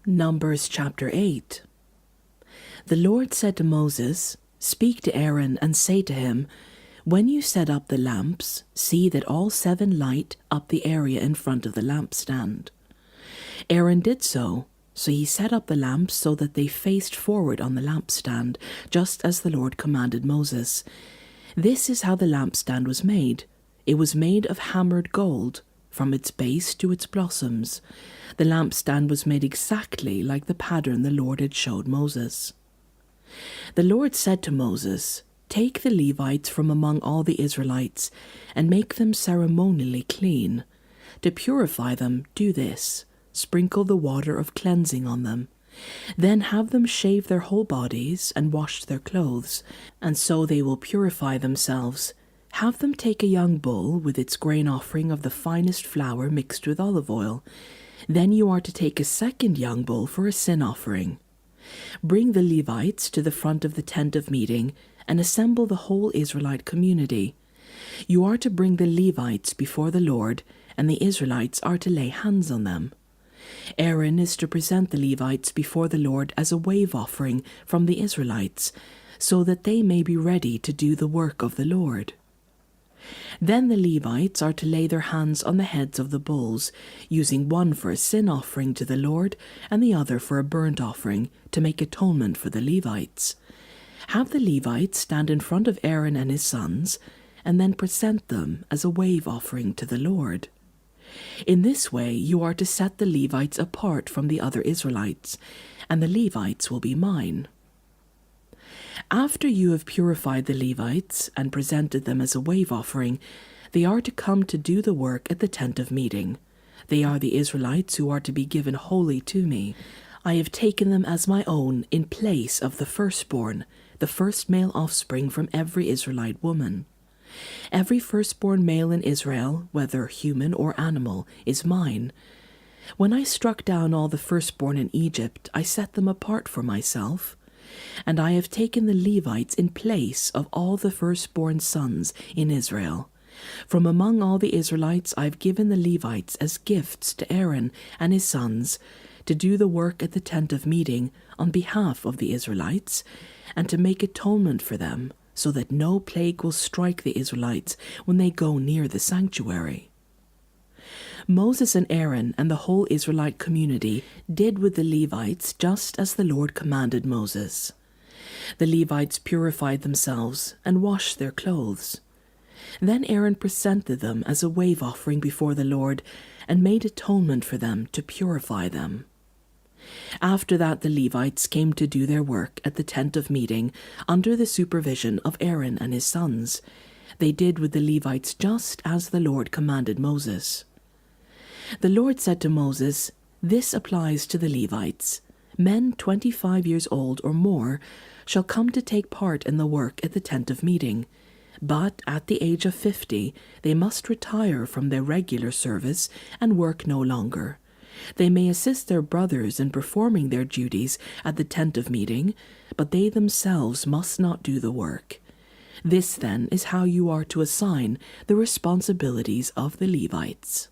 Numbers chapter 8. The Lord said to Moses, "Speak to Aaron and say to him, when you set up the lamps, see that all 7 light up the area in front of the lampstand." Aaron did so he set up the lamps so that they faced forward on the lampstand, just as the Lord commanded Moses. This is how the lampstand was made. It was made of hammered gold, from its base to its blossoms. The lampstand was made exactly like the pattern the Lord had showed Moses. The Lord said to Moses, "Take the Levites from among all the Israelites and make them ceremonially clean. To purify them, do this: sprinkle the water of cleansing on them. Then have them shave their whole bodies and wash their clothes, and so they will purify themselves. Have them take a young bull with its grain offering of the finest flour mixed with olive oil. Then you are to take a second young bull for a sin offering. Bring the Levites to the front of the tent of meeting and assemble the whole Israelite community. You are to bring the Levites before the Lord, and the Israelites are to lay hands on them. Aaron is to present the Levites before the Lord as a wave offering from the Israelites, so that they may be ready to do the work of the Lord. Then the Levites are to lay their hands on the heads of the bulls, using one for a sin offering to the Lord and the other for a burnt offering, to make atonement for the Levites. Have the Levites stand in front of Aaron and his sons, and then present them as a wave offering to the Lord. In this way you are to set the Levites apart from the other Israelites, and the Levites will be mine. After you have purified the Levites and presented them as a wave offering, they are to come to do the work at the tent of meeting. They are the Israelites who are to be given wholly to me. I have taken them as my own in place of the firstborn, the first male offspring from every Israelite woman. Every firstborn male in Israel, whether human or animal, is mine. When I struck down all the firstborn in Egypt, I set them apart for myself. And I have taken the Levites in place of all the firstborn sons in Israel. From among all the Israelites I have given the Levites as gifts to Aaron and his sons, to do the work at the tent of meeting on behalf of the Israelites, and to make atonement for them, so that no plague will strike the Israelites when they go near the sanctuary. Moses and Aaron and the whole Israelite community did with the Levites just as the Lord commanded Moses. The Levites purified themselves and washed their clothes. Then Aaron presented them as a wave offering before the Lord and made atonement for them to purify them. After that the Levites came to do their work at the tent of meeting under the supervision of Aaron and his sons. They did with the Levites just as the Lord commanded Moses. The Lord said to Moses, "This applies to the Levites. Men 25 years old or more shall come to take part in the work at the tent of meeting, but at the age of 50 they must retire from their regular service and work no longer. They may assist their brothers in performing their duties at the tent of meeting, but they themselves must not do the work. This, then, is how you are to assign the responsibilities of the Levites."